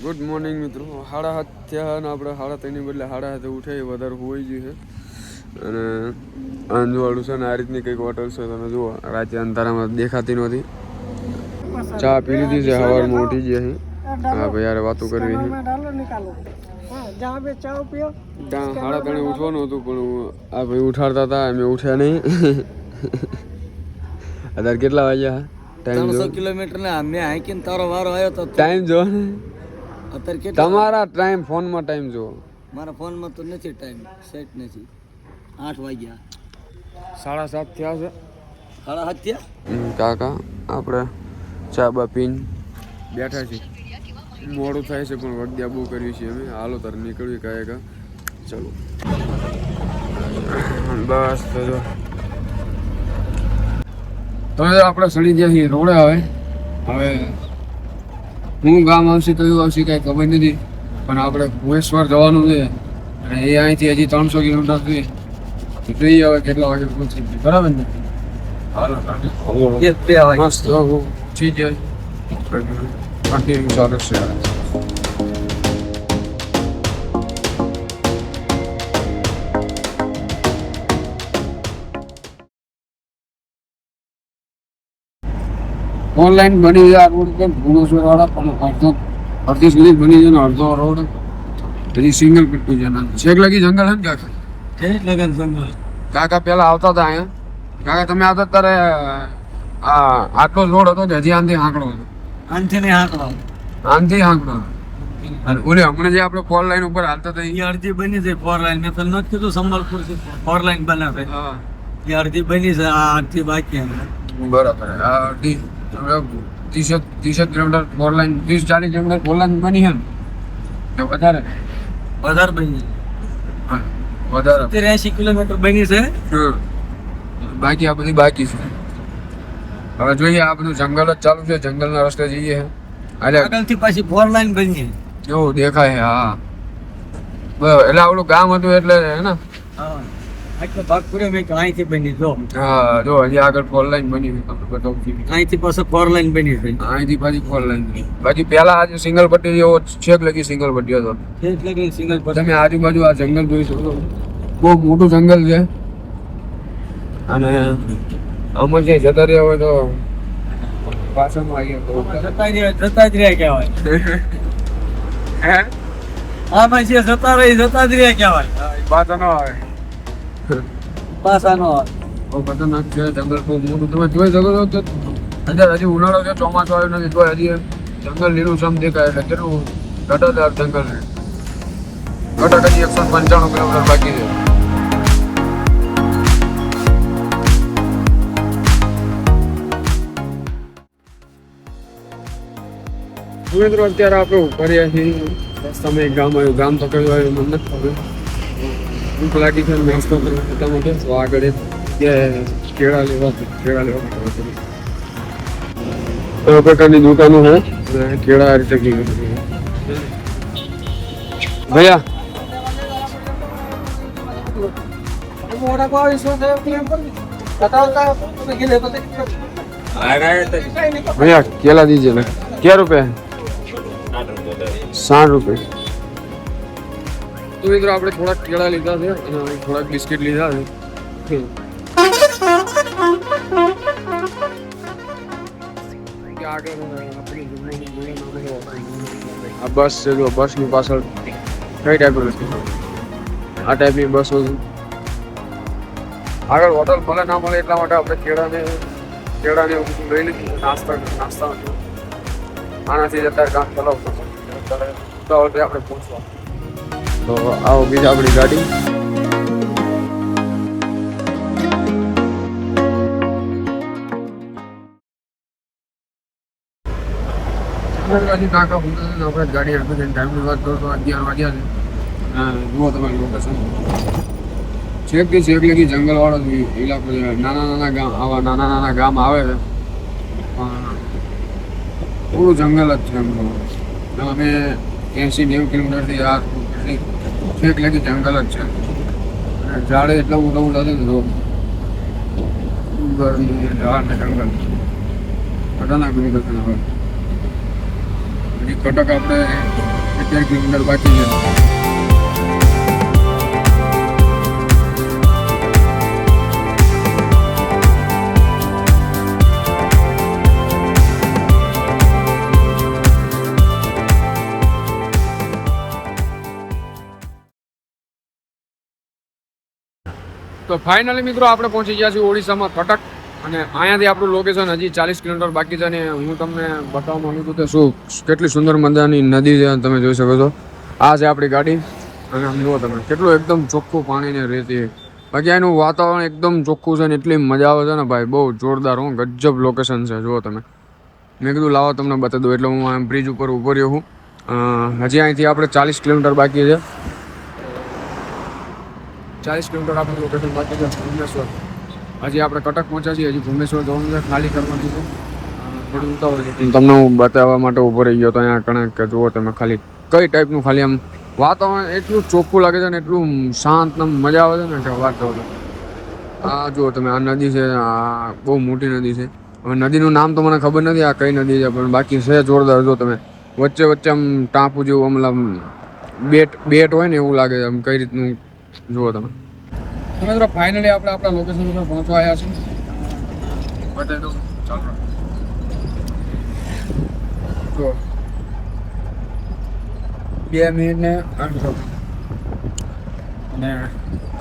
Good morning મિત્રો. 7:30 થયા અને આપણે 7:30 બદલે 7:30 ઉઠાઈ વધારે હોઈ ગયું છે અને આંજવાળું છે ને આ રીતની કંઈક હોટલ છે. તમે જુઓ રાતે અંધારામાં દેખાતી નથી. ચા પી લીધી છે, સવારમાં ઉઠી ગયા છે. હા ભાઈ યાર વાતો કરવી છે. ત્યાં 7:30 ઉઠવાનું હતું પણ આ ભાઈ ઉઠાડતા હતા, અમે ઉઠ્યા નહીં. અત્યારે કેટલા વાગ્યા? ટાઈમ 300 કિલોમીટર ને અમે હાઈકીને તારો વારો આવ્યો તો ટાઈમ જો ને અત્યારે કેટલા તમારા ટાઈમ ફોનમાં ટાઈમ જો મારા ફોનમાં તો નથી ટાઈમ સેટ નથી. 8 વાગ્યા 7:30 થયા છે. 7:30 થયા. કાકા આપણે ચા બા પીને બેઠા છીએ. મોડું થાય છે પણ વગદ્યા બહુ કરવી છે અમે. હાલો તાર નીકળવી કાંઈ ચલો બસ તો જો તો આપણે સડી ગયા છીએ રોડે. હવે હું ગામ આવશે તો એવું આવશે કાંઈ ખબર નથી પણ આપણે ભુવેશ્વર જવાનું છે અને એ અહીંથી હજી 300 કિલોમીટર છે. જોઈએ હવે કેટલા વાગે પહોંચી બરાબર ને. હાલો મસ્ત ઠીક છે. કન્ટિન્યુ ચાલે છે. ઓનલાઈન બની જાય રોડ પર ભુવનેશ્વર વાળા પણ અડધી સુધી બની જાય ને અડધો રોડ હજી સિંગલ પટ્ટી છે. છેક લગી જંગલ હે ને કાકા? કાકા પેલા આવતા હતા અહીંયા. કાકા તમે આવતા ત્યારે આટલો જ રોડ હતો કે હજી આનથી આંકડો હતો? આનથી આંકડો. ઓલે હમણાં જે આપણે 4 લાઈન ઉપર હાલતા હતા એ અડધી બની છે 4 લાઈન. મેં તમને નથી કીધું સંબલપુર 4 લાઈન બનાવે. હા એ અડધી બની છે, આ અડધી બાકી. બરાબર. 30 કિલોમીટર 4 લાઈન 30-40 કિલોમીટર 4 લાઈન બની છે ને વધારે બની હા વધારે 80 કિલોમીટર બની છે. બાકી આ બધી બાકી છે. હવે જોઈએ આ બધું જંગલ જ ચાલુ છે. જંગલના રસ્તે જઈએ. આગળથી પાછી 4 લાઈન બની એવું દેખાય છે. હા બરાબર. એટલે આવડું ગામ હતું એટલે હે ને. હા આટલો ભાગ પૂરો મેં અહીંથી બની જો. હા જો હજી આગળ 4 લાઈન બની અહીંથી પાછો 4 લાઈન બની છે. અહીંથી પાછી 4 લાઈન. બાકી પહેલા આજે સિંગલ પટ્ટી એવો છેક લગી સિંગલ પટ્ટી હતો. એટલે સિંગલ પર તમે આજુબાજુ આ જંગલ જોઈ શકો. બહુ મોટું જંગલ છે અને આમાં જે જતા રહ્યા હોય તો પાછળમાં આવી જતા જ રહ્યા કહેવાય. આમાં જે જતા જ રહ્યા કહેવાય. પાછા ન આવે. પાછા નો આવે. બહુ ખતરનાક છે જંગલ. બહુ મોટું તમે જોઈ શકો છો. અત્યારે હજી ઉનાળો છે, ચોમાસું આવ્યું નથી તો હજી જંગલ લીલુંછમ દેખાય. એટલે કેટલું ઘટાદાર જંગલ છે. ઘટક હજી 195 કિલોમીટર બાકી છે. મિત્રો અત્યારે આપણે ઉભર્યા છીએ રસ્તામાં. એક ગામ આવ્યું. ગામ તો કયું આવ્યું મને નથી ખબર. ભૂખ લાગી છે નાસ્તો કરવા એટલા માટે તો આગળ કેળા લેવા આ પ્રકારની દુકાનો છે. કેળા આ રીતે ભૈયા भैया केला दीजिए ना. क्या रुपए है? 60 रुपये. તો મિત્રો આપણે થોડાક કેળા લીધા છે અને થોડાક બિસ્કિટ લીધા છે. આ બસ છે જો. બસની પાછળ કઈ ટાઈપનું આ ટાઈપની બસો છે. આગળ હોટલ ભલે ના મળે એટલા માટે આપણે કેળાને લઈ લીધું. નાસ્તા આનાથી અત્યારે કામ ચલાવતો તો આપણે પહોંચવા. તો આવો બીજા આપણી ગાડી. કાકા આપણે ગાડી આપી ટાઈમની વાત કરો તો 11 વાગ્યા છે. જુઓ તમારી લોકેશન. છેકથી છેક લગી જંગલ વાળો ઇલાકો છે. નાના નાના ગામ આવે છે પૂરું જંગલ જ છે. અમે 80-90 કિલોમીટરથી આ છેક લગી જંગલ જ છે. ઝાડે એટલા મોટા છે ને ઝાડ ને જંગલ ખતરનાક. કટક આપણે 11 કિલોમીટર બાકી છે. તો ફાઇનલી મિત્રો આપણે પહોંચી ગયા છીએ ઓડિશામાં કટક, અને અહીંયાથી આપણું લોકેશન હજી 40 કિલોમીટર બાકી છે. અને હું તમને બતાવવા માંગુ છું કે શું કેટલી સુંદર મજાની નદી છે, તમે જોઈ શકો છો. આ છે આપણી ગાડી, અને આમ જુઓ તમે કેટલું એકદમ ચોખ્ખું પાણી ને રેતી. બાકી એનું વાતાવરણ એકદમ ચોખ્ખું છે ને એટલી મજા આવે છે ને ભાઈ, બહુ જોરદાર. હું ગજબ લોકેશન છે, જુઓ તમે. મેં કીધું લાવો તમને બતાવી દઉં, એટલે હું આમ બ્રિજ ઉપર ઊભો રહ્યો છું. હજી અહીંથી આપણે 40 કિલોમીટર બાકી છે. 40 કિલોમીટર આપણું લોકેશન બાકી છે ભુવનેશ્વર. હજી આપણે કટક પહોંચ્યા છીએ, હજી ભુવનેશ્વર જવાનું છે, ખાલી કરવાનું છે. થોડું ઉતાવળ છે, તમને હું બતાવવા માટે ઊભો રહી ગયો તો અહીંયા કણે કે જુઓ તમે ખાલી કઈ ટાઈપનું ખાલી આમ વાતાવરણ એટલું ચોખ્ખું લાગે છે ને એટલું શાંત ને મજા આવે છે ને કે વાત કરો. આ જુઓ તમે, આ નદી છે, આ બહુ મોટી નદી છે. હવે નદીનું નામ તો મને ખબર નથી આ કઈ નદી છે, પણ બાકી છે જોરદાર. જો તમે વચ્ચે વચ્ચે આમ ટાંપુ જેવું આમ બેટ હોય ને એવું લાગે છે, આમ કઈ રીતનું જુઓ તમે. મિત્રો ફાઇનલી આપણે આપણા લોકેશન ઉપર પહોંચવા આવ્યા છીએ. બતાવી દઉં, ચાલો. જો 2 મિનિટ ને 8 સેકન્ડ, અને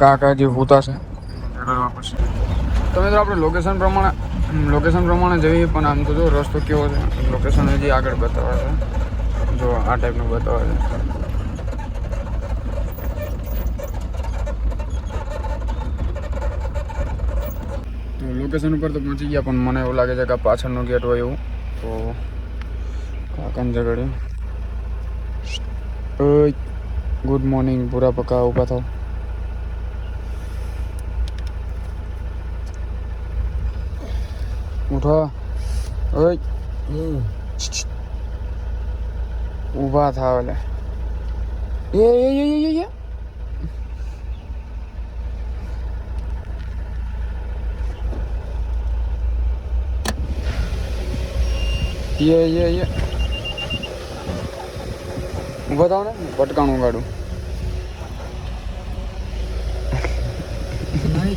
કાકા જે હોતા છે તો મિત્રો આપણે લોકેશન પ્રમાણે જઈએ, પણ આમ તો જો રસ્તો કેવો છે, લોકેશન હજી આગળ બતાવે છે. જો આ ટાઈપનું બતાવે છે. તો લોકેશન ઉપર તો પહોંચી ગયા, પણ મને એવું લાગે છે કે પાછળનો ગેટ હોય એવું. તો કાકાને જગાડ્યું. ગુડ મોર્નિંગ, પૂરા પક્કા ઊભા થાવ. ઉઠો, ઓય ઊભા થાવ. એટલે એ ઊભા થાવ ને, ભટકાણું ગાડું.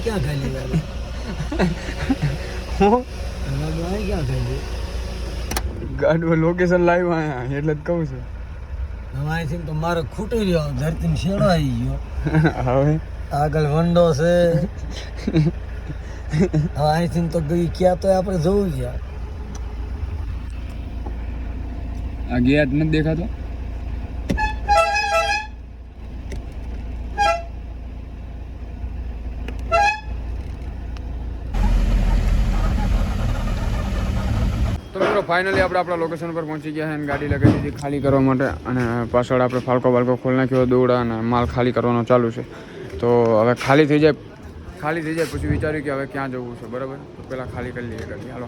ક્યાં ખાલી ગાડું લોકેશન લાવ્યું અહીંયા, એટલે જ કહું છું. અહીંથી તો મારો ખૂટી રહ્યો, ધરતી શેડો આવી ગયો. હવે આગળ વંડો છે. હવે અહીંથી તો ગઈ ક્યાં તો આપણે જવું છે. આ ગયા જ નથી દેખાતો. તો મિત્રો ફાઇનલી આપણે આપણા લોકેશન પર પહોંચી ગયા છે, અને ગાડી લગાવી દીધી ખાલી કરવા માટે. અને પાછળ આપણે ફાલકો ખોલી નાખ્યો, દોડા અને માલ ખાલી કરવાનો ચાલુ છે. તો હવે ખાલી થઈ જાય પછી વિચાર્યું કે હવે ક્યાં જવું છે. બરાબર, તો પહેલાં ખાલી કરી લઈએ ગાડી. હાલો.